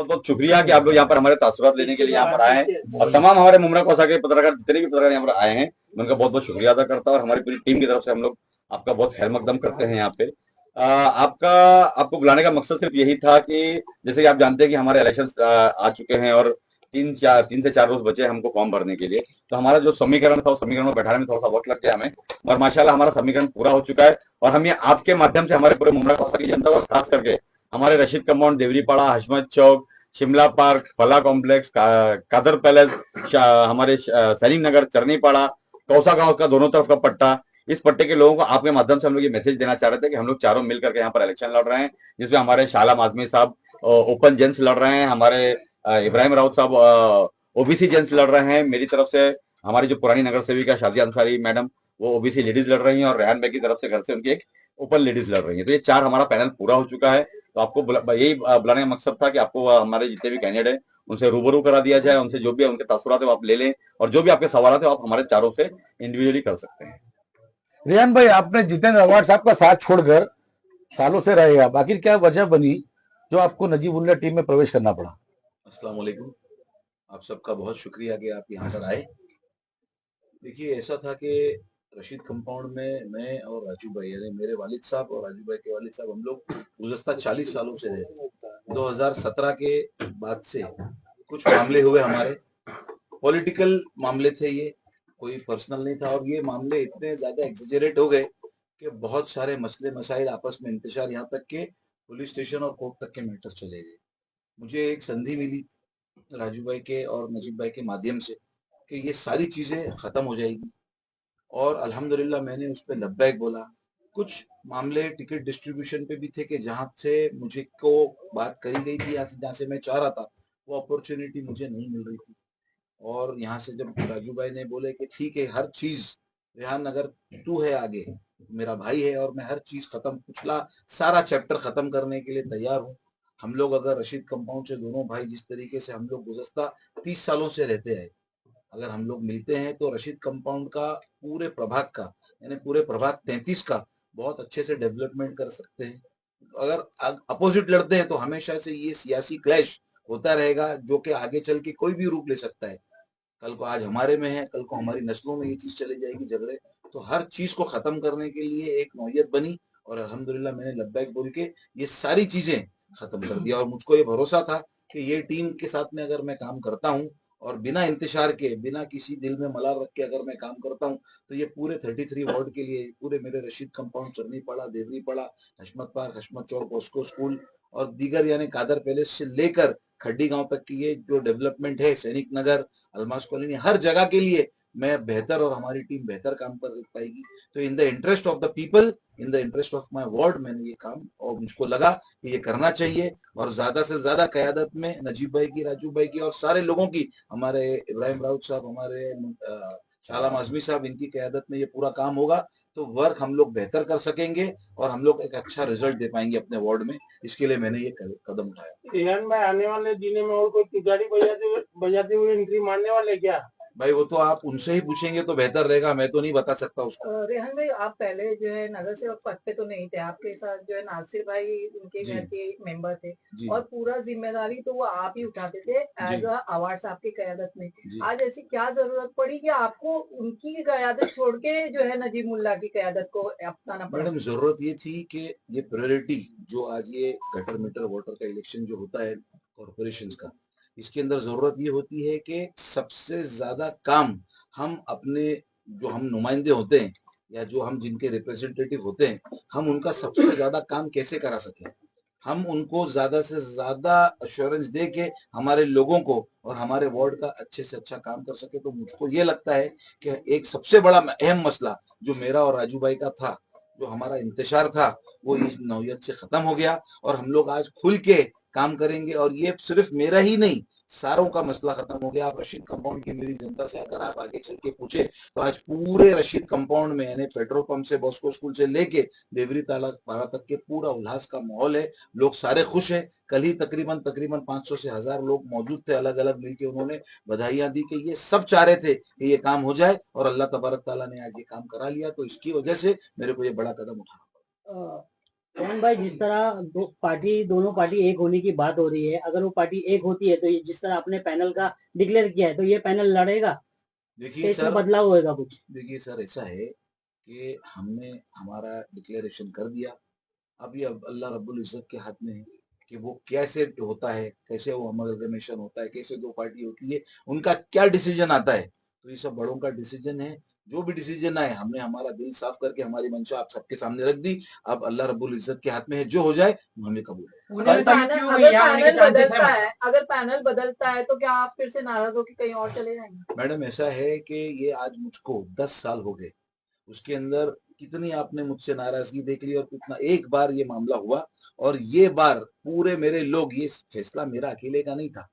बहुत शुक्रिया कि आप लोग यहाँ पर हमारे तासुरात लेने के लिए यहाँ पर आए हैं। और तमाम हमारे मुमरा कोसा के पत्रकार, जितने भी पत्रकार यहाँ पर आए हैं, मैं उनका बहुत बहुत शुक्रिया अदा करता हूँ। और हमारी पूरी टीम की तरफ से हम लोग आपका बहुत खैर मकदम करते हैं यहाँ पे। आपका आपको बुलाने का मकसद सिर्फ यही था कि जैसे कि आप जानते हैं कि हमारे इलेक्शन आ चुके हैं और 3 से 4 रोज बचे हैं हमको फॉर्म भरने के लिए। तो हमारा जो समीकरण था, उस समीकरण में बैठाने में थोड़ा सा वक्त लग गया हमें, और माशाल्लाह हमारा समीकरण पूरा हो चुका है। और हम ये आपके माध्यम से हमारे पूरे मुमरा कोसा की जनता को, खास करके हमारे रशीद कंपाउंड, देवरीपाड़ा, हशमत चौक, शिमला पार्क, फला कॉम्प्लेक्स, कादर पैलेस, हमारे सैनिक नगर, चरनीपाड़ा, कौसा गांव का दोनों तरफ का पट्टा, इस पट्टे के लोगों को आपके माध्यम से हम लोग ये मैसेज देना चाह रहे थे कि हम लोग चारों मिलकर के यहाँ पर इलेक्शन लड़ रहे हैं, जिसमें हमारे शाला आजमी साहब ओपन जेंट्स लड़ रहे हैं, हमारे इब्राहिम राउत साहब ओबीसी जेंट्स लड़ रहे हैं, मेरी तरफ से हमारी जो पुरानी नगर सेविका शाजिया अंसारी मैडम, वो ओबीसी लेडीज लड़ रही हैं, और रेहान बेग की तरफ से घर से उनकी एक ओपन लेडीज लड़ रही है। तो ये 4 हमारा पैनल पूरा हो चुका है। तो आपको यही बुलाने का मकसद था कि आपको हमारे जितने भी कैंडिडेट है उनसे रूबरू करा दिया जाए, उनसे जो भी उनके तासुरात है वो आप ले लें, और जो भी आपके सवाल है आप हमारे चारों से इंडिविजुअली कर सकते हैं। रेहान भाई, आपने जितेंद्र अवार्ड साहब का साथ छोड़कर सालों से रहेगा, बाकी क्या वजह बनी जो आपको नजीबुल्लाह टीम में प्रवेश करना पड़ा? अस्सलाम वालेकुम, आप सबका बहुत शुक्रिया कि आप यहाँ पर आए। देखिए, ऐसा था कि रशीद कंपाउंड में मैं और राजू भाई, यानी मेरे वालिद साहब और राजू भाई के वालिद साहब, हम लोग गुज़श्ता 40 सालों से रहे। 2017 के बाद से कुछ मामले हुए हमारे, पॉलिटिकल मामले थे, ये कोई पर्सनल नहीं था, और ये मामले इतने ज्यादा एग्जेजरेट हो गए कि बहुत सारे मसले मसाइल आपस में इंतशार, यहाँ तक के पुलिस स्टेशन और कोर्ट तक के मैटर्स चले गए। मुझे एक संधि मिली राजू भाई के और नजीब भाई के माध्यम से कि ये सारी चीजें खत्म हो जाएगी, और अल्हम्दुलिल्लाह मैंने उस पर लब्बैक बोला। कुछ मामले टिकट डिस्ट्रीब्यूशन पे भी थे कि जहाँ से मुझे को बात करी गई थी, जहाँ से मैं चाह रहा था, वो अपॉर्चुनिटी मुझे नहीं मिल रही थी। और यहाँ से जब राजू भाई ने बोले कि ठीक है, हर चीज रेहान, अगर तू है आगे, मेरा भाई है, और मैं हर चीज खत्म, पिछला सारा चैप्टर खत्म करने के लिए तैयार हूँ। हम लोग अगर रशीद कंपाउंड से दोनों भाई जिस तरीके से हम लोग गुज़श्ता 30 सालों से रहते हैं, अगर हम लोग मिलते हैं तो रशीद कंपाउंड का पूरे प्रभाग का, यानी पूरे प्रभाग 33 का बहुत अच्छे से डेवलपमेंट कर सकते हैं। अगर अपोजिट लड़ते हैं तो हमेशा से ये सियासी क्लैश होता रहेगा, जो कि आगे चल के कोई भी रूप ले सकता है। कल को आज हमारे में है, कल को हमारी नस्लों में ये चीज चली जाएगी, झगड़े। तो हर चीज को खत्म करने के लिए एक नौयत बनी, और अल्हम्दुलिल्लाह मैंने लब्बैक बोल के ये सारी चीजें खत्म कर दिया। और मुझको ये भरोसा था कि ये टीम के साथ में अगर मैं काम करता हूँ, और बिना इंतजार के, बिना किसी दिल में मलाल रख के अगर मैं काम करता हूँ, तो ये पूरे 33 वार्ड के लिए, पूरे मेरे रशीद कंपाउंड, चरनीपाड़ा, देवरीपाड़ा, हशमत पार्क, हशमत चौक, बॉस्को स्कूल और दीगर यानी कादर पैलेस से लेकर खड्डी गांव तक की ये जो डेवलपमेंट है, सैनिक नगर, अलमास कॉलोनी, हर जगह के लिए मैं बेहतर और हमारी टीम बेहतर काम कर पाएगी। तो in the interest of the people, in the interest of my ward, मैंने ये काम, और मुझको लगा कि ये करना चाहिए। और ज्यादा से ज्यादा कयादत में नजीब भाई की, राजू भाई की और सारे लोगों की, हमारे इब्राहिम राउत साहब, हमारे शाला आजमी साहब, इनकी कयादत में ये पूरा काम होगा, तो वर्क हम लोग बेहतर कर सकेंगे और हम लोग एक अच्छा रिजल्ट दे पाएंगे अपने वार्ड में। इसके लिए मैंने ये कदम उठाया। रेहान भाई, आने वाले दिनों में और कोई तिगाड़ी बजाते हुए एंट्री मारने वाले क्या? भाई वो तो आप उनसे ही पूछेंगे तो बेहतर रहेगा, मैं तो नहीं बता सकता उसको। रेहान भाई, आप पहले जो है नगर सेवक पद पे तो नहीं थे, आपके साथ जो है नासिर भाई उनके घर के मेंबर थे, और पूरा जिम्मेदारी तो वो आप ही उठाते थे एज अवार्ड साहब की कयादत में। आज ऐसी क्या जरूरत पड़ी कि आपको उनकी कयादत छोड़ के जो है नजीमुल्लाह की कयादत को अपनाना पड़ा? मैडम, जरूरत ये थी कि ये प्रायोरिटी जो आज ये गटर मीटर वाटर का इलेक्शन जो होता है कॉर्पोरेशन का, इसके अंदर जरूरत ये होती है कि सबसे ज्यादा काम हम अपने, जो हम नुमाइंदे होते हैं या जो हम जिनके रिप्रेजेंटेटिव होते हैं, हम उनका सबसे ज्यादा काम कैसे करा सकें, हम उनको ज्यादा से ज्यादा अश्योरेंस दे के हमारे लोगों को और हमारे वार्ड का अच्छे से अच्छा काम कर सके। तो मुझको ये लगता है कि एक सबसे बड़ा अहम मसला जो मेरा और राजू भाई का था, जो हमारा इंतशार था, वो इस नौयत से खत्म हो गया, और हम लोग आज खुल के काम करेंगे। और ये सिर्फ मेरा ही नहीं, सारों का मसला खत्म हो गया। आप रशीद कंपाउंड की मेरी जनता से अगर आप आगे चल के पूछे, तो आज पूरे रशीद कंपाउंड में, यानी पेट्रोल पंप से बॉस्को स्कूल से लेके देवरी पाड़ा तक के पूरा उल्लास का माहौल है, लोग सारे खुश हैं। कल ही तकरीबन 500 से 1000 लोग मौजूद थे, अलग अलग मिलके उन्होंने बधाइयां दी कि ये सब चाह रहे थे कि ये काम हो जाए, और अल्लाह तबारक ताला ने आज ये काम करा लिया। तो इसकी वजह से मेरे को ये बड़ा कदम उठाना पड़ा। मोहन भाई, जिस तरह दोनों पार्टी एक होने की बात हो रही है, अगर वो पार्टी एक होती है तो जिस तरह आपने पैनल का डिक्लेयर किया है, तो ये पैनल लड़ेगा? देखिए इसमें सर, बदलाव होएगा कुछ? देखिए सर, ऐसा है कि हमने हमारा डिक्लेरेशन कर दिया। अब ये अल्लाह रब्बुल इज्जत के हाथ में है कि वो कैसे होता है, कैसे वो अमलगमेशन होता है, कैसे दो पार्टी होती है, उनका क्या डिसीजन आता है। तो ये सब बड़ों का डिसीजन है। जो भी डिसीजन आए, हमने हमारा दिल साफ करके हमारी मंशा आप सबके सामने रख दी। अब अल्लाह रब्बुल इज्जत के हाथ में है, जो हो जाए हमें कबूल है। अगर पैनल बदलता है तो क्या आप फिर से नाराज होकर कहीं और चले जाएंगे? मैडम, ऐसा है कि ये आज मुझको 10 साल हो गए, उसके अंदर कितनी आपने मुझसे नाराजगी देख ली और कितना एक बार ये मामला हुआ। और ये बार पूरे मेरे लोग, ये फैसला मेरा अकेले का नहीं था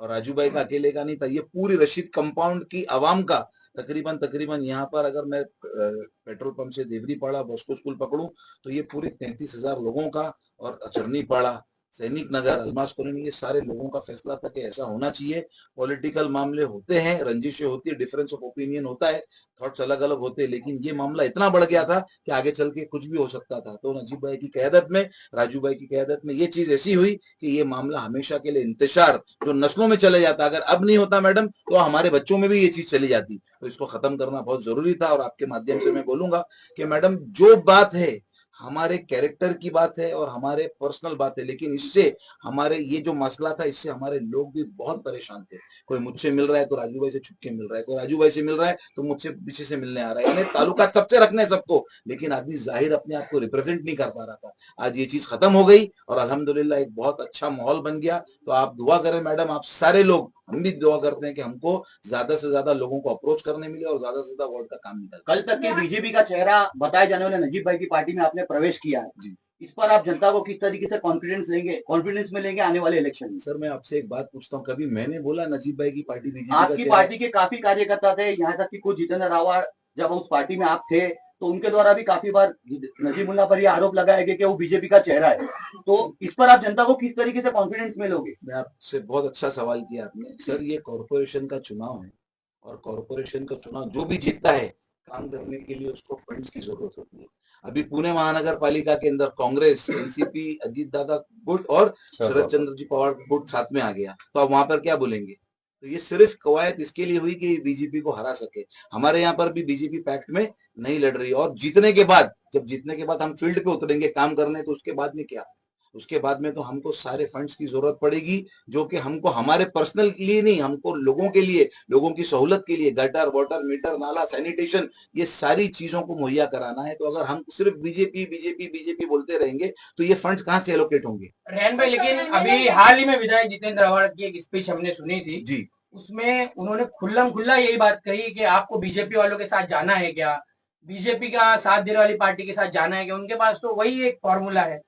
और राजू भाई का अकेले का नहीं था, ये पूरी रशीद कंपाउंड की आवाम का तकरीबन यहाँ पर अगर मैं पेट्रोल पंप से देवरी पाड़ा बॉस्को स्कूल पकड़ूं तो ये पूरे 33,000 लोगों का, और अचरनी पाड़ा, सैनिक नगर, अलमास कॉलोनी, ये सारे लोगों का फैसला था कि ऐसा होना चाहिए। पॉलिटिकल मामले होते हैं, रंजिशें होती है, डिफरेंस ऑफ ओपिनियन होता है, थॉट्स अलग अलग होते हैं, लेकिन ये मामला इतना बढ़ गया था कि आगे चल के कुछ भी हो सकता था। तो नजीब भाई की क़यादत में, राजू भाई की क़यादत में ये चीज ऐसी हुई कि ये मामला हमेशा के लिए इंतशार जो नस्लों में चले जाता, अगर अब नहीं होता मैडम तो हमारे बच्चों में भी ये चीज चली जाती। तो इसको खत्म करना बहुत जरूरी था। और आपके माध्यम से मैं बोलूंगा कि मैडम, जो बात है हमारे कैरेक्टर की बात है और हमारे पर्सनल बात है, लेकिन इससे हमारे ये जो मसला था, इससे हमारे लोग भी बहुत परेशान थे। कोई मुझसे मिल रहा है तो राजू भाई से छुप के मिल रहा है, कोई राजू भाई से मिल रहा है तो मुझसे पीछे से मिलने आ रहा है, यानी ताल्लुकात सबसे रखने सबको, लेकिन आदमी जाहिर अपने आप को रिप्रेजेंट नहीं कर पा रहा था। आज ये चीज खत्म हो गई और अल्हम्दुलिल्लाह एक बहुत अच्छा माहौल बन गया। तो आप दुआ करें मैडम, आप सारे लोग, हम भी दुआ करते हैं कि हमको ज्यादा से ज्यादा लोगों को अप्रोच करने मिले और ज्यादा से ज्यादा वार्ड का काम निकले। कल तक के बीजेपी का चेहरा बताए जाने वाले नजीब भाई की पार्टी में आपने प्रवेश किया है जी। इस पर आप जनता को किस तरीके से कॉन्फिडेंस में लेंगे आने वाले इलेक्शन में? सर, मैं आपसे एक बात पूछता हूँ, कभी मैंने बोला नजीब भाई की पार्टी बीजेपी का आपकी पार्टी के काफी कार्यकर्ता थे, यहाँ तक कि खुद जितेंद्र रावत जब उस पार्टी में आप थे तो उनके द्वारा भी काफी बार नजीमुल्लाह पर यह आरोप लगाया गया कि वो बीजेपी का चेहरा है। तो इस पर आप जनता को किस तरीके से कॉन्फिडेंस में लोगे? मैं आपसे बहुत अच्छा सवाल किया आपने। सर, ये कॉरपोरेशन का चुनाव है और कॉरपोरेशन का चुनाव जो भी जीतता है, काम करने के लिए उसको फंड्स की जरूरत होती है। अभी पुणे महानगर पालिका के अंदर कांग्रेस, एनसीपी, अजीत दादा गुट और शरद चंद्र जी पवार गुट साथ में आ गया, तो आप वहां पर क्या बोलेंगे? तो ये सिर्फ कवायद इसके लिए हुई कि बीजेपी को हरा सके। हमारे यहाँ पर भी बीजेपी पैक्ट में नहीं लड़ रही, और जीतने के बाद, जब जीतने के बाद हम फील्ड पे उतरेंगे काम करने, तो उसके बाद में क्या? उसके बाद में तो हमको सारे फंड्स की जरूरत पड़ेगी, जो कि हमको हमारे पर्सनल के लिए नहीं, हमको लोगों के लिए, लोगों की सहूलत के लिए, गटर, वाटर, मीटर, नाला, सैनिटेशन, ये सारी चीजों को मुहैया कराना है। तो अगर हम सिर्फ बीजेपी बीजेपी बीजेपी बोलते रहेंगे तो ये फंड्स कहाँ से एलोकेट होंगे? रेहन भाई, लेकिन अभी हाल ही में विधायक जितेंद्र रावत की एक स्पीच हमने सुनी थी जी, उसमें उन्होंने खुल्लम खुल्ला यही बात कही कि आपको बीजेपी वालों के साथ जाना है क्या, बीजेपी का साथ देने वाली पार्टी के साथ जाना है क्या, उनके पास तो वही एक फॉर्मूला है।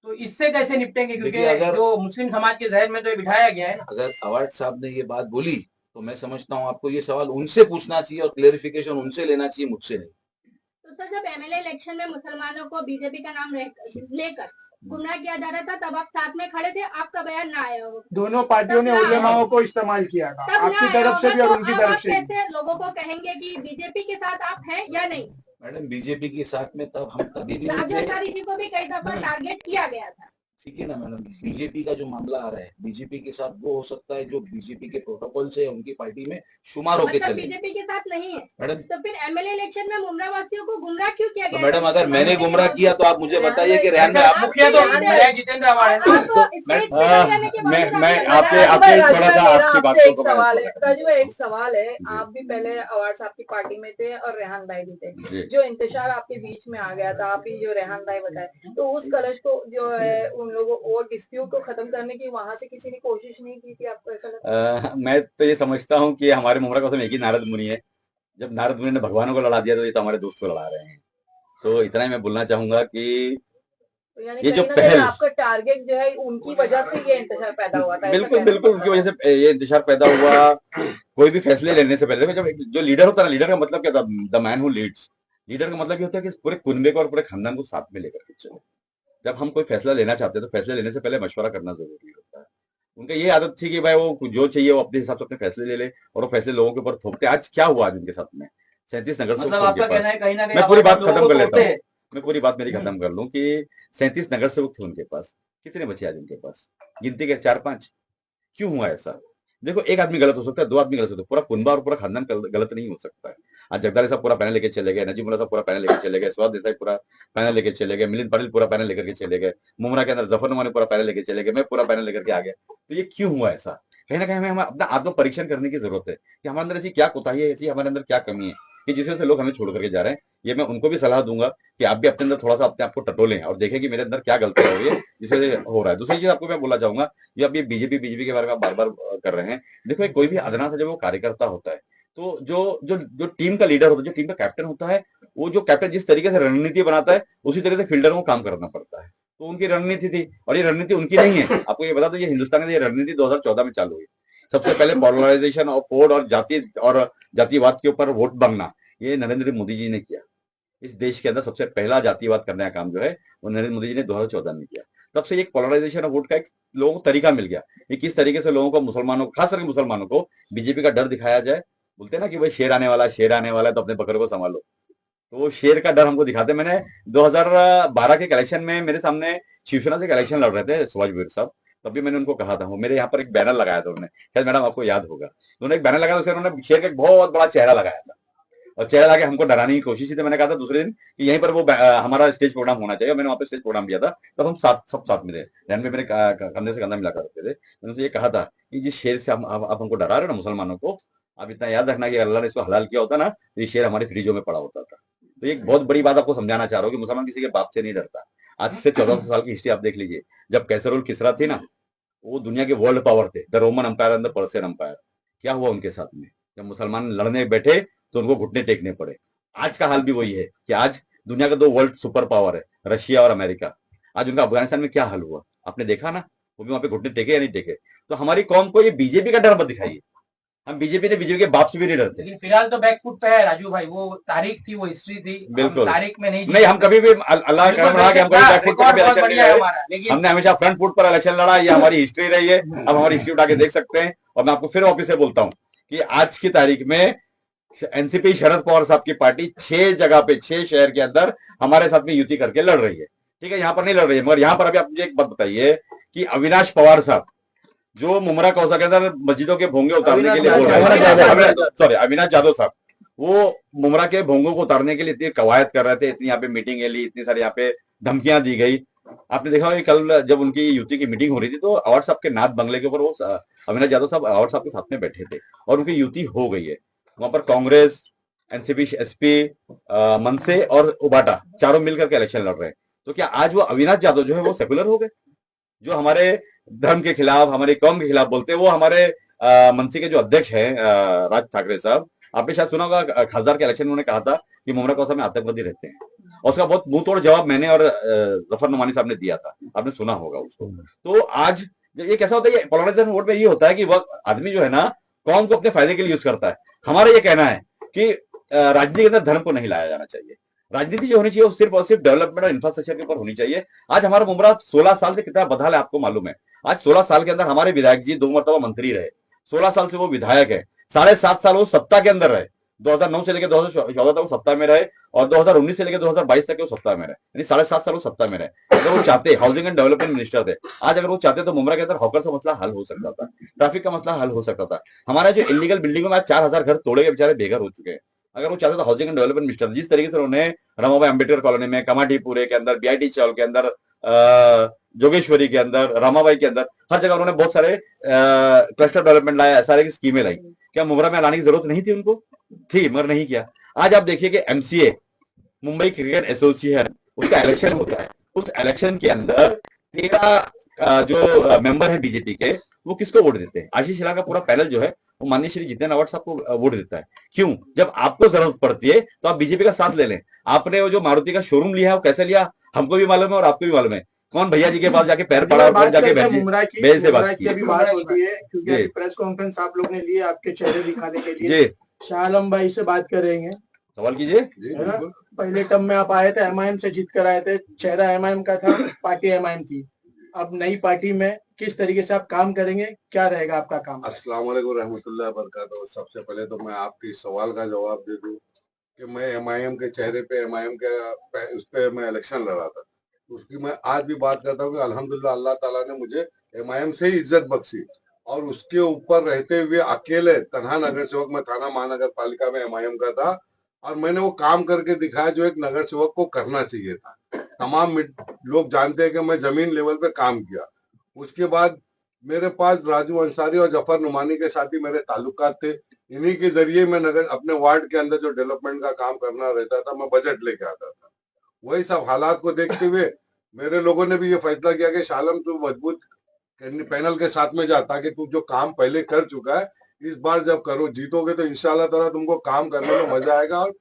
तो इससे कैसे निपटेंगे? क्योंकि अगर जो मुस्लिम समाज के जहन में तो ये बिठाया गया है ना। अगर अवार्ड साहब ने ये बात बोली तो मैं समझता हूँ आपको ये सवाल उनसे पूछना चाहिए और क्लेरिफिकेशन उनसे लेना चाहिए, मुझसे नहीं। तो सर, जब एमएलए इलेक्शन में मुसलमानों को बीजेपी का नाम लेकर गुमराह किया जा रहा था, तब आप साथ में खड़े थे, आपका बयान ना आया होगा। दोनों पार्टियों ने उलेमाओं को इस्तेमाल किया था, आपकी तरफ से भी और उनकी तरफ से। कैसे लोगों को कहेंगे कि बीजेपी के साथ आप हैं या नहीं? मैडम, बीजेपी के साथ में तब हम कभी भी नहीं थे। राजस्थानी जी को भी कई दफा टारगेट किया गया था। ठीक है ना मैडम, बीजेपी का जो मामला आ रहा है, बीजेपी के साथ वो हो सकता है जो बीजेपी के प्रोटोकॉल से उनकी पार्टी में शुमार होके चले। बीजेपी के साथ नहीं है मैडम, तो फिर एमएलए इलेक्शन में मुमरा वासियों को गुमराह क्यों किया गया? तो मैडम, अगर मैंने गुमराह किया तो आप मुझे बताइए कि रेहान भाई, मुखिया तो जितेंद्र रावत है ना। मैं आपसे थोड़ा सा आपकी बात को सवाल है राजू भाई, एक सवाल है। आप भी पहले अवार्ड साहब की पार्टी में थे और रेहान भाई भी थे, जो इंतशार आपके बीच में आ गया था, आप ही जो रेहान भाई बताए, तो उस कलश को जो है उन लोगों वो डिस्प्यूट को खत्म करने की वहां से किसी ने कोशिश नहीं की थी? आपको ऐसा लगता है? मैं तो ये समझता हूँ कि हमारे मुमरा कसम एक ही नारद मुनि है। जब नारद मुनि ने भगवानों को लड़ा दिया तो ये तो हमारे दोस्त को लड़ा रहे हैं। तो इतना ही मैं बोलना चाहूंगा कि तो यानी ये जो पहल, आपका टारगेट जो है उनकी वजह से ये इंतजार पैदा हुआ था। बिल्कुल उनकी वजह से ये इंतजार पैदा हुआ। कोई भी फैसले लेने से पहले जब जो लीडर होता है ना, लीडर का मतलब क्या था? The man who Leeds. Leader का मतलब ये होता है कि पूरे कुनबे को और पूरे खानदान को साथ में लेकर के चलो। जब हम कोई फैसला लेना चाहते हैं तो फैसले लेने से पहले मशवरा करना जरूरी होता है। उनका ये आदत थी कि भाई वो जो चाहिए वो अपने हिसाब से अपने फैसले ले ले और वो फैसले लोगों के ऊपर थोपते। आज क्या हुआ आज उनके साथ में 37 नगर मतलब आपका कहना है कहीं ना कहीं मैं पूरी बात खत्म कर लेता हूँ। मैं पूरी बात मेरी खत्म कर लूं कि 37 नगर सेवक थे उनके पास, कितने बचे आज उनके पास? गिनती के 4-5। क्यों हुआ ऐसा? देखो, एक आदमी गलत हो सकता है, 2 आदमी गलत हो सकते हैं, पूरा कुनबा और पूरा खानदान गलत नहीं हो सकता है। आज जगदाली साहब पूरा पैनल लेके चले गए, नजीमुल्लाह साहब पूरा पैनल लेके चले गए, स्वाद देसाई पूरा पैनल लेके चले गए, मिलिंद पाटिल पूरा पैनल लेकर के चले गए, मुमरा के अंदर जफर नुमानी पूरा पैनल लेके चले गए, मैं पूरा पैनल लेकर के आ गया। तो ये क्यों हुआ ऐसा? कहीं ना कहीं हमें अपना आत्म परीक्षण करने की जरूरत है कि हमारे अंदर ऐसी क्या कोताही है, ऐसी हमारे अंदर क्या कमी है कि जिस वजह से लोग हमें छोड़ करके जा रहे हैं। ये मैं उनको भी सलाह दूंगा कि आप भी अपने अंदर थोड़ा सा अपने आप को टटोलें और देखें कि मेरे अंदर क्या गलती हो रही है जिस वजह से हो रहा है। दूसरी चीज आपको मैं बोलना चाहूंगा, ये अब ये बीजेपी के बारे में आप बार बार कर रहे हैं। देखो, कोई भी अदना सा जब वो कार्यकर्ता होता है तो जो टीम का लीडर होता है, जो टीम का कैप्टन होता है, वो जो कैप्टन जिस तरीके से रणनीति बनाता है उसी तरीके से फील्डर को काम करना पड़ता है। तो उनकी रणनीति थी, और ये रणनीति उनकी नहीं है। आपको ये बता दो, ये हिंदुस्तान की रणनीति 2014 में चालू हुई। सबसे पहले पोलराइजेशन और कोड और जातिवाद के ऊपर वोट मांगना, ये नरेंद्र मोदी जी ने किया। इस देश के अंदर सबसे पहला जातिवाद करने का काम जो है वो नरेंद्र मोदी जी ने 2014 में किया। तब से एक पोलराइजेशन ऑफ वोट का एक लोगों को तरीका मिल गया कि किस तरीके से लोगों को, मुसलमानों को, खास करके मुसलमानों को बीजेपी का डर दिखाया जाए। बोलते हैं ना कि भाई शेर आने वाला है, शेर आने वाला है, तो अपने बकरे को संभालो। तो वो शेर का डर हमको दिखाते। मैंने 2012 के इलेक्शन में मेरे सामने शिवसेना से इलेक्शन लड़ रहे थे सुभाष वीर साहब, तब भी मैंने उनको कहा था, वो मेरे यहाँ पर एक बैनर लगाया था उन्होंने, शायद मैडम आपको याद होगा, उन्होंने एक बैनर लगाया, उसके उन्होंने शेर का एक बहुत बड़ा चेहरा लगाया था और चेहरा लगा के हमको डराने की कोशिश की थी। मैंने कहा था दूसरे दिन कि यहीं पर वो हमारा स्टेज प्रोग्राम होना चाहिए। मैंने वहाँ पे स्टेज प्रोग्राम दिया था, तब हम सब साथ में थे, ध्यान में मेरे कंधे से कंधा मिला करते थे। मैंने उनसे ये कहा था कि जिस शेर से आप हमको डरा रहे हो ना, मुसलमानों को, आप इतना याद रखना कि अल्लाह ने इसको हलाल किया होता ना, तो ये शेर हमारी फ्रिजों में पड़ा होता था। तो एक बहुत बड़ी बात आपको समझाना चाह रहा हूँ कि मुसलमान किसी के बाप से नहीं डरता। आज से 1400 साल की हिस्ट्री आप देख लीजिए, जब कैसर और किसरा थी ना, वो दुनिया के वर्ल्ड पावर थे, the Roman umpire and the Persian umpire. क्या हुआ उनके साथ में? जब मुसलमान लड़ने बैठे तो उनको घुटने टेकने पड़े। आज का हाल भी वही है कि आज दुनिया का 2 वर्ल्ड सुपर पावर है, रशिया और अमेरिका। आज उनका अफगानिस्तान में क्या हाल हुआ आपने देखा ना, वो भी वहां पे घुटने टेके या नहीं टेके। तो हमारी कौम को ये बीजेपी का डर मत दिखाइए, हम बीजेपी के बाप से भी नहीं डरते। लेकिन फिलहाल तो बैकफुट पे है राजू भाई, वो तारीख थी, वो हिस्ट्री थी, बिल्कुल तारीख में नहीं, हम कभी भी अल्लाह का करम रहा कि हम कभी बैकफुट पे इलेक्शन नहीं लड़े। लेकिन हमने हमेशा फ्रंट फुट पर इलेक्शन लड़ा, ये हमारी हिस्ट्री रही है। अब हमारी हिस्ट्री उठा के देख सकते हैं। और मैं आपको फिर वापिस से बोलता हूँ कि आज की तारीख में एनसीपी शरद पवार साहब की पार्टी 6 जगह पे, 6 शहर के अंदर हमारे साथ में युति करके लड़ रही है। ठीक है, यहाँ पर नहीं लड़ रही है, मगर यहाँ पर अभी आप मुझे एक बात बताइए कि अविनाश पवार साहब जो मुमरा कौसा के अंदर मस्जिदों के भोंगे उतारने के लिए बोल रहे हैं, सॉरी अविनाश यादव साहब, वो मुमरा के भोंगों को उतारने के लिए इतनी कवायद कर रहे थे, इतनी यहाँ पे मीटिंग ली, इतनी सारी यहाँ पे धमकियां दी गई। आपने देखा होगा कल जब उनकी युति की मीटिंग हो रही थी तो अवार्ड साहब के नाथ बंगले के ऊपर वो अविनाश यादव साहब अवार्ड साहब के साथ में बैठे थे और उनकी युति हो गई है। वहां पर कांग्रेस, एनसीपी, एसपी, मनसे और उबाटा चारों मिलकर के इलेक्शन लड़ रहे हैं। तो क्या आज वो अविनाश यादव जो है वो सेकुलर हो गए? जो हमारे धर्म के खिलाफ, हमारी कौम के खिलाफ बोलते हैं, वो हमारे मनसे के जो अध्यक्ष हैं राज ठाकरे साहब, आपने शायद सुना होगा खासदार के इलेक्शन में उन्होंने कहा था कि मुमरा कौसा में आतंकवादी रहते हैं, और उसका बहुत मुंह तोड़ जवाब मैंने और जफर नुमानी साहब ने दिया था, आपने सुना होगा उसको। तो आज ये कैसा होता है, पोलराइजेशन वोट में ये होता है कि वह आदमी जो है ना कौम को अपने फायदे के लिए यूज करता है। हमारा ये कहना है कि राजनीति के अंदर धर्म को नहीं लाया जाना चाहिए। राजनीति जो होनी चाहिए वो सिर्फ और सिर्फ डेवलपमेंट और इंफ्रास्ट्रक्चर के ऊपर होनी चाहिए। आज हमारा मुमरा 16 साल से कितना बदहाल है आपको मालूम है। आज 16 साल के अंदर हमारे विधायक जी 2 मरतबा मंत्री रहे, 16 साल से वो विधायक है, 7.5 साल वो सत्ता के अंदर रहे, 2009 से लेकर 2014 तक वो सत्ता में रहे और 2019 से लेकर 2022 तक वो सत्ता में रहे, यानी 7.5 साल वो सत्ता में रहे। अगर वो चाहते, हाउसिंग एंड डेवलपमेंट मिनिस्टर थे, आज अगर वो चाहते तो मुमरा के अंदर हॉकर का मसला हल हो सकता था, ट्रैफिक का मसला हल हो सकता था। हमारा जो इलीगल बिल्डिंगों में आज 4000 घर तोड़े गए, बेचारे बेघर हो चुके हैं। अगर वो चाहते तो हाउसिंग एंड डेवलपमेंट मिनिस्टर, जिस तरीके से उन्होंने रमाबाई अंबेडकर कॉलोनी में, कमाटीपुरे के अंदर, बीआईटी चौक के अंदर, जोगेश्वरी के अंदर, रामाबाई के अंदर, हर जगह उन्होंने बहुत सारे क्लस्टर डेवलपमेंट लाया, सारे की स्कीमें लाई। क्या मुमरा में लाने की जरूरत नहीं थी उनको? थी, मगर नहीं किया। आज आप देखिए कि एमसीए, मुंबई क्रिकेट एसोसिएशन, उसका इलेक्शन होता है, उस इलेक्शन के अंदर 13 जो मेंबर है बीजेपी के, वो किसको वोट देते हैं? आशीष शेलार का पूरा पैनल जो है वो माननीय श्री जितेंद्र अवार्ड साहब को वोट देता है। क्यों? जब आपको जरूरत पड़ती है तो आप बीजेपी का साथ ले लें। आपने वो जो मारुति का शोरूम लिया है वो कैसे लिया हमको भी मालूम है और आपको भी मालूम है। कौन भैया जी के पास जाके पैर पड़ा और जाके बेल से बात की? अभी बात होती है क्योंकि प्रेस कॉन्फ्रेंस आप लोग ने लिए आपके चेहरे दिखाने के लिए। शाह आलम भाई से बात करेंगे, सवाल कीजिए। पहले टर्म में आप आए थे, एमआईएम से जीत कर आए थे, चेहरा एमआईएम का था, पार्टी एमआईएम थी। अब नई पार्टी में किस तरीके से आप काम करेंगे, क्या रहेगा आपका काम? अस्सलाम वालेकुम रहमतुल्लाह बरकातहू। सबसे पहले तो मैं आपके सवाल का जवाब दे दूं कि मैं एमआईएम के चेहरे पे एमआईएम के उस पे मैं इलेक्शन लड़ा था। उसकी मैं आज भी बात करता हूँ कि अल्हम्दुलिल्लाह अल्लाह ताला ने मुझे एमआईएम से ही इज्जत बख्शी, और उसके ऊपर रहते हुए अकेले तनहा नगर सेवक में थाना महानगर पालिका में एमआईएम का था, और मैंने वो काम करके दिखाया जो एक नगर सेवक को करना चाहिए था। तमाम लोग जानते हैं कि मैं जमीन लेवल पे काम किया। उसके बाद मेरे पास राजू अंसारी और जफर नुमानी के साथ ही मेरे ताल्लुकात थे। इन्हीं के जरिए मैं नगर अपने वार्ड के अंदर जो डेवलपमेंट का काम करना रहता था, मैं बजट लेके आता था। वही सब हालात को देखते हुए मेरे लोगों ने भी ये फैसला किया कि शालम तू मजबूत पैनल के साथ में जा, ताकि तू जो काम पहले कर चुका है इस बार जब करो जीतोगे तो इंशाल्लाह ताला तुमको काम करने में मजा आएगा और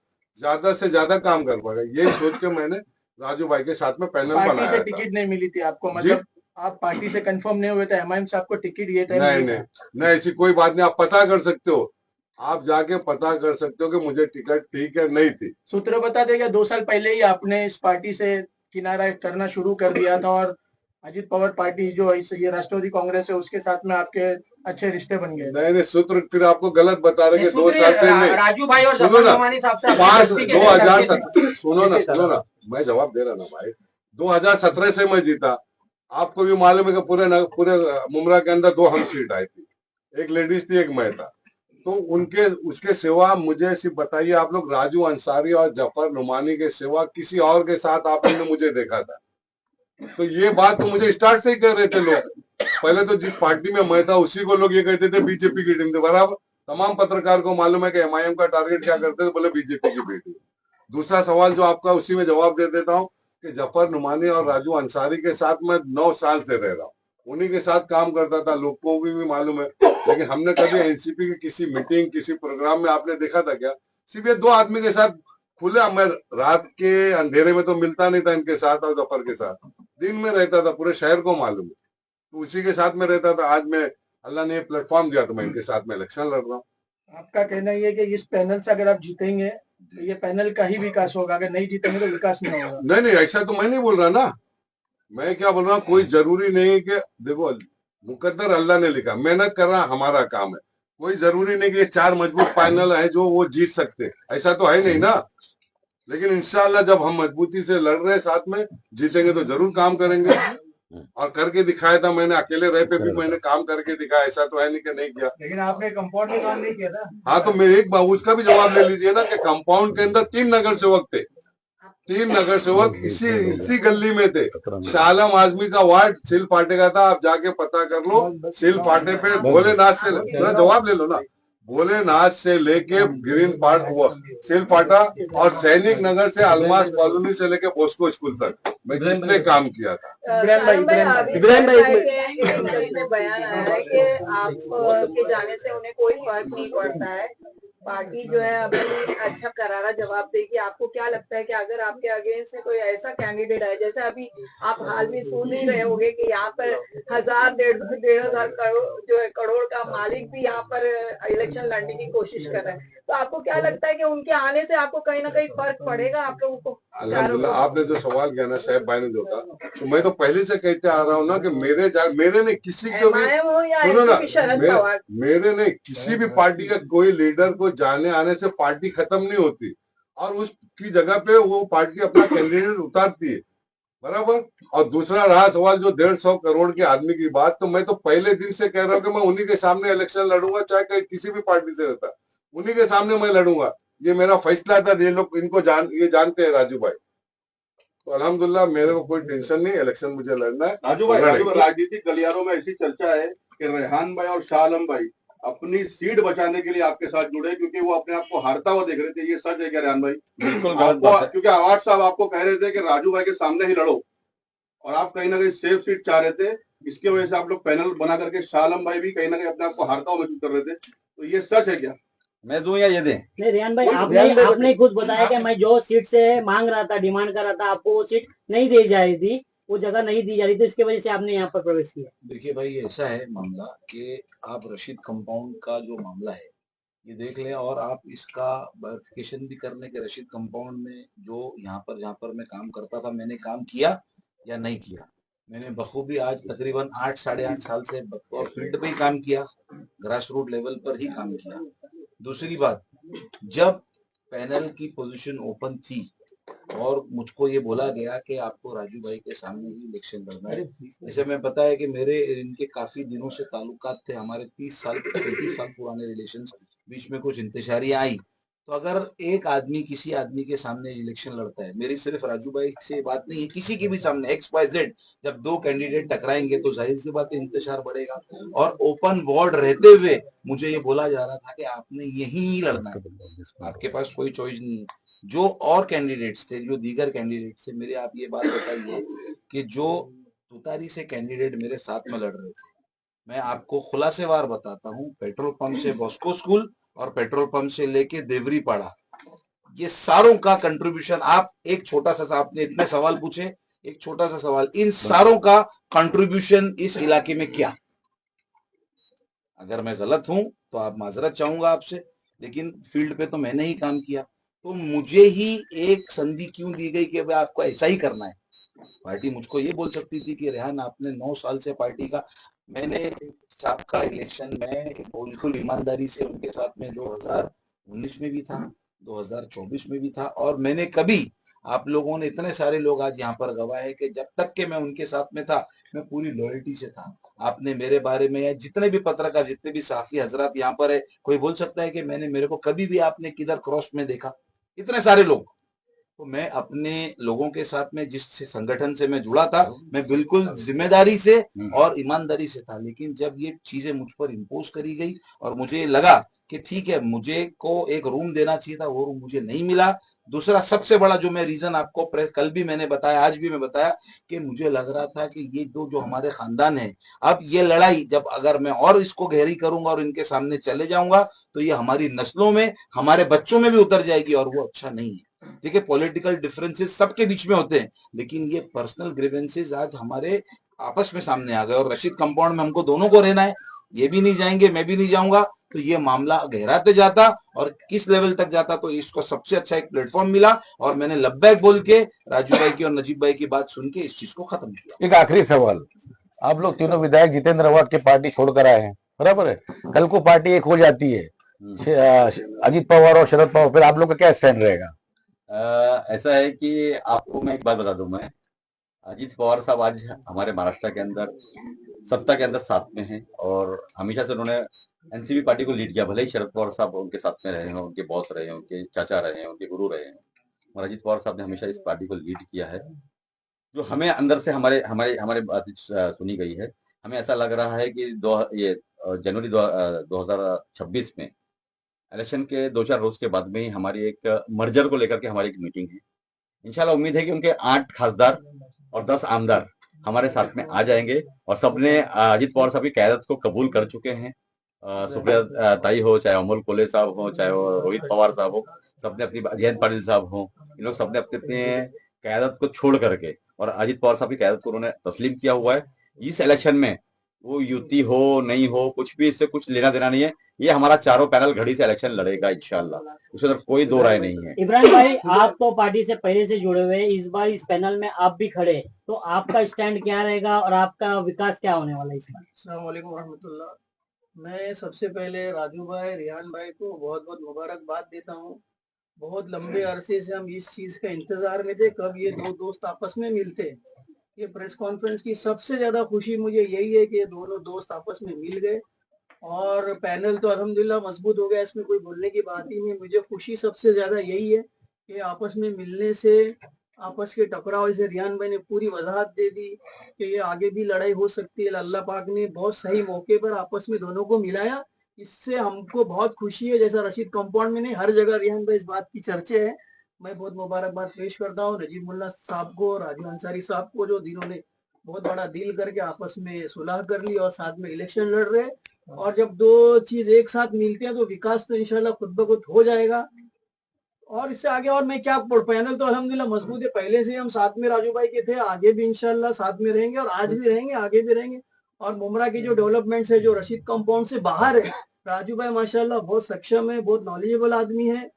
ज्यादा से ज्यादा काम कर पाएगा। यही सोच के मैंने राजू भाई के साथ में पैनल पार्टी बनाया से था। टिकट नहीं मिली थी आपको, मतलब आप पार्टी से कंफर्म नहीं हुए थे, एमआईएम से आपको टिकट ये टाइम नहीं, ऐसी कोई बात नहीं। आप पता कर सकते हो, आप जाके पता कर सकते हो कि मुझे टिकट थी क्या नहीं थी। सूत्र बता देगा 2 साल पहले ही आपने इस पार्टी से किनारा करना शुरू कर दिया था, और अजीत पवार पार्टी जो ये राष्ट्रवादी कांग्रेस है उसके साथ में आपके अच्छे रिश्ते बन गए। नहीं, सूत्र फिर आपको गलत बता रहे कि 2 साल से नहीं। राजू भाई और सुनो ना, नुमानी साहब से 2017 सुनो ना, मैं जवाब दे रहा ना भाई। 2017 से मैं जीता। आपको भी मालूम है कि पूरे मुमरा के अंदर 2 हम सीट आई थी, एक लेडीज थी, एक मैं था। तो उसके सिवा मुझे सिर्फ बताइए आप लोग, राजू अंसारी और जफर नुमानी के सिवा किसी और के साथ आपने मुझे देखा था? तो ये बात तो मुझे स्टार्ट से ही कर रहे थे लोग। पहले तो जिस पार्टी में मैं था उसी को लोग ये कहते थे बीजेपी की टीम थी। बराबर तमाम पत्रकार को मालूम है कि एमआईएम का टारगेट क्या करते थे, बोले बीजेपी की बेटी। दूसरा सवाल जो आपका उसी में जवाब दे देता हूँ कि जफर नुमानी और राजू अंसारी के साथ मैं 9 साल से रह रहा हूँ, उन्हीं के साथ काम करता था, लोग को भी मालूम है। लेकिन हमने कभी एनसीपी की किसी मीटिंग किसी प्रोग्राम में आपने देखा था क्या? सिर्फ ये 2 आदमी के साथ खुला, मैं रात के अंधेरे में तो मिलता नहीं था इनके साथ और जफर के साथ, दिन में रहता था, पूरे शहर को मालूम है, तो उसी के साथ में रहता था। आज मैं अल्लाह ने प्लेटफॉर्म दिया तो मैं इनके साथ में इलेक्शन लड़ रहा हूँ। आपका कहना ये है कि इस पैनल से अगर आप जीतेंगे तो ये पैनल का ही विकास होगा, अगर नहीं जीतेंगे तो विकास नहीं होगा? नहीं, ऐसा तो मैं नहीं बोल रहा ना। मैं क्या बोल रहा हूँ, कोई जरूरी नहीं कि देखो मुकद्दर अल्लाह ने लिखा, मेहनत करना हमारा काम है। कोई जरूरी नहीं कि ये 4 मजबूत पैनल है जो वो जीत सकते, ऐसा तो है नहीं ना। लेकिन इंशाल्लाह जब हम मजबूती से लड़ रहे साथ में, जीतेंगे तो जरूर काम करेंगे। और करके दिखाया था मैंने, अकेले रह पे भी मैंने काम करके दिखाया, ऐसा तो है नहीं कि नहीं किया। लेकिन आपने कंपाउंड में काम नहीं किया था। हाँ, तो मैं एक बार उसका भी जवाब ले लीजिए ना कि कंपाउंड के अंदर 3 नगर सेवक थे, 3 नगर सेवक इसी गली में थे। शालम आजमी का वार्ड सिल फाटे का था, आप जाके पता कर लो। सिल फाटे पे भोलेनाथ से, जवाब ले लो ना, भोलेनाथ से लेके ग्रीन पार्क हुआ सिल फाटा, और सैनिक नगर से अलमास कॉलोनी से लेके बॉस्को स्कूल तक मैं किसने काम किया था। इब्राहिम भाई में बयान आया है कि आप के जाने से उन्हें कोई फर्क नहीं पड़ता है, पार्टी जो है अभी अच्छा करारा जवाब देगी। आपको क्या लगता है कि अगर आपके अगेंस्ट से कोई ऐसा कैंडिडेट है, जैसे अभी आप हाल में सुन ही रहे होंगे कि यहाँ पर 1,000-1,500 करोड़ जो है करोड़ का मालिक भी यहाँ पर इलेक्शन लड़ने की कोशिश कर रहा है, तो आपको क्या लगता है कि उनके आने से आपको कहीं ना कहीं फर्क पड़ेगा आप लोगों को? अल्हम्दुलिल्लाह आपने जो सवाल किया ना साहब भाई ने जो कहा, तो मैं तो पहले से कहते आ रहा हूँ ना कि मेरे ने किसी को भी, सुनो ना, मेरे ने किसी भी पार्टी का कोई लीडर को जाने आने से पार्टी खत्म नहीं होती, और उसकी जगह पे वो पार्टी अपना कैंडिडेट उतारती है। बराबर। और दूसरा रहा सवाल जो 150 करोड़ के आदमी की बात, तो मैं तो पहले दिन से कह रहा हूँ कि मैं उन्हीं के सामने इलेक्शन लड़ूंगा, चाहे किसी भी पार्टी से रहता, उन्हीं के सामने मैं लड़ूंगा। ये मेरा फैसला था। ये लोग ये जानते हैं राजू भाई। तो अल्हम्दुलिल्लाह मेरे को कोई टेंशन नहीं, इलेक्शन मुझे लड़ना है। राजू भाई, राजनीतिक गलियारों में ऐसी चर्चा है कि रेहान भाई और शाह आलम भाई अपनी सीट बचाने के लिए आपके साथ जुड़े, क्योंकि वो अपने आप को हारता हुआ देख रहे थे। ये सच है क्या रेहान भाई? बिल्कुल, क्योंकि आवाज साहब आपको कह रहे थे कि राजू भाई के सामने ही लड़ो, और आप कहीं ना कहीं सेफ सीट चाह रहे थे। इसकी वजह से आप लोग पैनल बना करके शाह आलम भाई भी कहीं ना कहीं अपने आप को हारता हुआ महसूस कर रहे थे। तो ये सच है क्या? मैं दूं या ये दें? नहीं रेहान भाई, आपने खुद बताया कि मैं जो सीट से मांग रहा था, डिमांड कर रहा था, आपको वो सीट नहीं दी जा रही थी, वो जगह नहीं दी जा रही थी, इसकी वजह से आपने यहाँ पर प्रवेश किया। देखिए भाई, ऐसा है मामला कि आप रशीद कंपाउंड का जो मामला है ये देख लें, और आप इसका वेरिफिकेशन भी कर लें कि रशीद कंपाउंड में जो जहाँ पर मैं काम करता था, मैंने काम किया या नहीं किया। मैंने बखूबी आज तकरीबन 8-8.5 साल से और फील्ड पे ही काम किया, ग्रास रूट लेवल पर ही काम किया। दूसरी बात, जब पैनल की पोजीशन ओपन थी और मुझको ये बोला गया कि आपको राजू भाई के सामने ही इलेक्शन लड़ना है। जैसे मैं पता है कि मेरे इनके काफी दिनों से ताल्लुकात थे, हमारे 30 साल 35 साल पुराने रिलेशन, बीच में कुछ इंतशारियां आई। तो अगर एक आदमी किसी आदमी के सामने इलेक्शन लड़ता है, मेरी सिर्फ राजू भाई से बात नहीं है, किसी के भी सामने XYZ, जब दो कैंडिडेट टकराएंगे तो जाहिर सी बात है इंतजार बढ़ेगा। और ओपन बोर्ड रहते हुए मुझे ये बोला जा रहा था कि आपने यही लड़ना है, आपके पास कोई चॉइस नहीं है। जो और कैंडिडेट्स थे, जो दीगर कैंडिडेट्स थे, मेरे आप ये बात बताइए कि जो तुतारी से कैंडिडेट मेरे साथ में लड़ रहे थे, मैं आपको खुलासेवार बताता हूँ, पेट्रोल पंप से बॉस्को स्कूल और पेट्रोल पंप से लेके देवरी पाड़ा, ये सारों का कंट्रीब्यूशन, आप एक छोटा सा, आपने इतने सवाल पूछे, एक छोटा सा सवाल, इन सारों का कंट्रीब्यूशन इस इलाके में क्या? अगर मैं गलत हूं तो आप माजरत चाहूंगा आपसे, लेकिन फील्ड पे तो मैंने ही काम किया। तो मुझे ही एक संधि क्यों दी गई कि भाई आपको ऐसा ही करना है? पार्टी मुझको ये बोल सकती थी कि रेहान आपने 9 साल से पार्टी का, मैंने सबका इलेक्शन में बिल्कुल ईमानदारी से उनके साथ में 2019 में भी था, 2024 में भी था, और मैंने कभी, आप लोगों ने इतने सारे लोग आज यहाँ पर गवाह है कि जब तक के मैं उनके साथ में था मैं पूरी लॉयल्टी से था। आपने मेरे बारे में, या जितने भी पत्रकार, जितने भी साफी हजरात यहाँ पर है, कोई बोल सकता है कि मैंने, मेरे को कभी भी आपने किधर क्रॉस में देखा? इतने सारे लोग, तो मैं अपने लोगों के साथ में, जिस संगठन से मैं जुड़ा था, मैं बिल्कुल जिम्मेदारी से और ईमानदारी से था। लेकिन जब ये चीजें मुझ पर इम्पोज करी गई और मुझे लगा कि ठीक है, मुझे को एक रूम देना चाहिए था, वो रूम मुझे नहीं मिला। दूसरा सबसे बड़ा जो मैं रीजन आपको कल भी मैंने बताया, आज भी मैं बताया, कि मुझे लग रहा था कि ये जो हमारे खानदान है, अब ये लड़ाई जब अगर मैं और इसको गहरी करूंगा और इनके सामने चले जाऊंगा तो ये हमारी नस्लों में, हमारे बच्चों में भी उतर जाएगी, और वो अच्छा नहीं है। ठीक है, पॉलिटिकल डिफरेंसेस सबके बीच में होते हैं, लेकिन ये पर्सनल ग्रीवेंसेस आज हमारे आपस में सामने आ गए, और रशीद कंपाउंड में हमको दोनों को रहना है, ये भी नहीं जाएंगे, मैं भी नहीं जाऊंगा, तो ये मामला गहराते जाता और किस लेवल तक जाता। तो इसको सबसे अच्छा एक प्लेटफॉर्म मिला और मैंने लब्बैक बोल के राजू भाई की और नजीब भाई की बात सुन के इस चीज को खत्म किया। एक आखिरी सवाल, आप लोग तीनों विधायक जितेंद्र अवार्ड की पार्टी छोड़कर आए हैं, बराबर है? कल को पार्टी एक हो जाती है, अजीत पवार और शरद पवार, फिर आप लोग का क्या स्टैंड रहेगा? ऐसा है कि आपको मैं एक बात बता दूं, मैं, अजीत पवार साहब आज हमारे महाराष्ट्र के अंदर सत्ता के अंदर साथ में हैं, और हमेशा से उन्होंने एनसीपी पार्टी को लीड किया। भले ही शरद पवार साहब उनके साथ में रहे हों, उनके बॉस रहे हैं, उनके चाचा रहे हैं, उनके गुरु रहे हैं, और अजीत पवार साहब ने हमेशा इस पार्टी को लीड किया है। जो हमें अंदर से हमारे हमारे हमारे बात सुनी गई है, हमें ऐसा लग रहा है कि जनवरी 2026 में इलेक्शन के 2-4 रोज के बाद में ही हमारी एक मर्जर को लेकर के हमारी एक मीटिंग है। इंशाल्लाह उम्मीद है कि उनके 8 खासदार और 10 आमदार हमारे साथ में आ जाएंगे, और सबने अजीत पवार साहब की क़यादत को कबूल कर चुके हैं। सुप्रिया ताई हो, चाहे अमोल कोले साहब हो, चाहे रोहित पवार साहब हो, सबने अपनी, जयंत पाटिल साहब हो, इन लोग सबने अपने अपने क़यादत को छोड़ करके और अजीत पवार साहब की क़यादत को उन्होंने तस्लीम किया हुआ है। इस इलेक्शन में वो युति हो नहीं हो, कुछ भी इससे कुछ लेना देना नहीं है। ये हमारा चारों पैनल घड़ी से इलेक्शन लड़ेगा इंशाल्लाह, उसके अंदर कोई दो राय नहीं है। इब्राहिम भाई, आप तो पार्टी से पहले से जुड़े हुए, इस बार इस पैनल में आप भी खड़े, तो आपका स्टैंड क्या रहेगा और आपका विकास क्या होने वाला है इस बार? अस्सलाम वालेकुम रहमतुल्लाह। मैं सबसे पहले राजू भाई, रिहान भाई को बहुत बहुत मुबारकबाद देता हूँ। बहुत लंबे अरसे से हम इस चीज का इंतजार में थे, कब ये दो दोस्त आपस में मिलते। ये प्रेस कॉन्फ्रेंस की सबसे ज्यादा खुशी मुझे यही है कि ये दोनों दोस्त आपस में मिल गए, और पैनल तो अल्हम्दुलिल्लाह मजबूत हो गया, इसमें कोई बोलने की बात ही नहीं। मुझे खुशी सबसे ज्यादा यही है कि आपस में मिलने से, आपस के टकराव से रियान भाई ने पूरी वजाहत दे दी कि ये आगे भी लड़ाई हो सकती है। अल्लाह पाक ने बहुत सही मौके पर आपस में दोनों को मिलाया, इससे हमको बहुत खुशी है। जैसा रशीद कंपाउंड में नहीं, हर जगह रियान भाई इस बात की चर्चे है। मैं बहुत मुबारकबाद पेश करता हूँ नजीब मुल्ला साहब को, राजू अंसारी साहब को, जो जिन्होंने बहुत बड़ा डील करके आपस में सुलह कर ली और साथ में इलेक्शन लड़ रहे। और जब दो चीज एक साथ मिलते हैं तो विकास तो इंशाल्लाह खुद ब खुद हो जाएगा। और इससे आगे और मैं क्या, पैनल तो अल्हम्दुलिल्लाह मजबूत है, पहले से हम साथ में राजू भाई के थे, आगे भी इंशाल्लाह साथ में रहेंगे, और आज भी रहेंगे, आगे भी रहेंगे। और मुमरा की जो डेवलपमेंट्स है, जो रशीद कंपाउंड से बाहर है, राजू भाई माशाल्लाह बहुत सक्षम है, बहुत नॉलेजेबल आदमी है।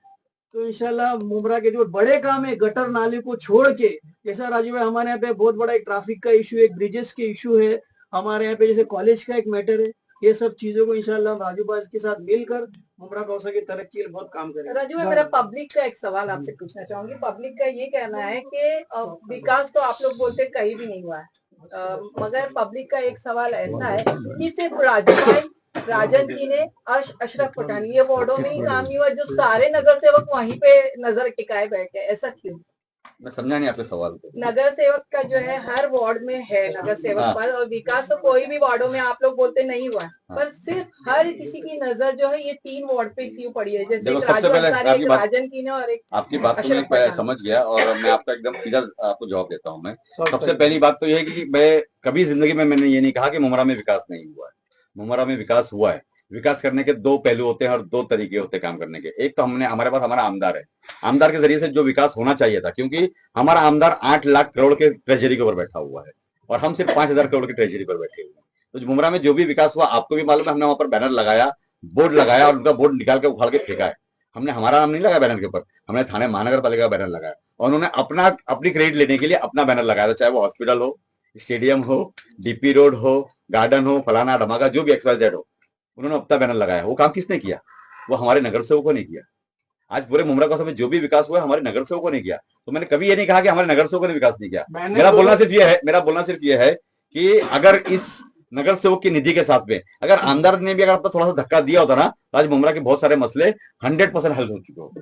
तो इंशाल्लाह मुमरा के जो बड़े काम है, गटर नाले को छोड़ के, जैसा राजू भाई हमारे यहाँ पे बहुत बड़ा एक ट्रैफिक का इशू है, एक ब्रिजेस के इशू है, हमारे यहाँ पे जैसे कॉलेज का एक मैटर है, ये सब चीजों को इंशाल्लाह राजू भाई के साथ मिलकर मुमरा कौसा की तरक्की के लिए बहुत काम करेंगे। राजू भाई, मेरा पब्लिक का एक सवाल आपसे पूछना चाहूंगी। पब्लिक का ये कहना है कि विकास तो आप लोग बोलते कहीं भी नहीं हुआ है, मगर पब्लिक का एक सवाल ऐसा है कि सिर्फ राजू भाई, राजन की ने, अशरफ पठान, ये वार्डों में ही काम नहीं हुआ, जो सारे नगर सेवक वहीं पे नजर टिकाए बैठे, ऐसा क्यों? मैं समझा नहीं आपके सवाल को। नगर सेवक का जो है हर वार्ड में है नगर सेवक पर, और विकास तो कोई भी वार्डों में आप लोग बोलते नहीं हुआ, पर सिर्फ हर किसी की नजर जो है ये 3 वार्ड पे क्यों पड़ी है? जैसे एक राजू अंसारी, एक राजन की ने और एक आपकी बात को मैं समझ गया और मैं आपका एकदम सीधा आपको जवाब देता हूँ। मैं सबसे पहली बात तो यह है कि मैं कभी जिंदगी में मैंने ये नहीं कहा कि मुमरा में विकास नहीं हुआ है। मुमरा में विकास हुआ है। विकास करने के 2 पहलू होते हैं और 2 तरीके होते हैं काम करने के। एक तो हमारे पास हमारा आमदार है, आमदार के जरिए से जो विकास होना चाहिए था, क्योंकि हमारा आमदार 8 लाख करोड़ के ट्रेजरी के ऊपर बैठा हुआ है और हम सिर्फ 5,000 करोड़ की ट्रेजरी पर बैठे हुए हैं। तो मुमरा में जो भी विकास हुआ आपको भी मालूम है, हमने वहां पर बैनर लगाया, बोर्ड लगाया और उनका बोर्ड निकाल के उखाड़ के फेंका है। हमने हमारा नाम नहीं लगाया बैनर के ऊपर, हमने थाने महानगर पालिका का बैनर लगाया और उन्होंने अपनी क्रेडिट लेने के लिए अपना बैनर लगाया था, चाहे वो हॉस्पिटल हो, स्टेडियम हो, डीपी रोड हो, गार्डन हो, फलाना धमाका, जो भी XYZ हो, उन्होंने अपना बैनर लगाया। वो काम किसने किया? वो हमारे नगर सेवकों ने किया। आज पूरे मुमरा कौसा में जो भी विकास हुआ हमारे नगर सेवकों ने किया। तो मैंने कभी ये नहीं कहा कि हमारे नगर सेवकों ने विकास नहीं किया। मेरा बोलना सिर्फ ये है कि अगर इस नगर सेवक की निधि के साथ में अगर आमदार ने भी अगर थोड़ा सा धक्का दिया होता ना, तो आज मुमरा के बहुत सारे मसले 100% हल हो चुके होते।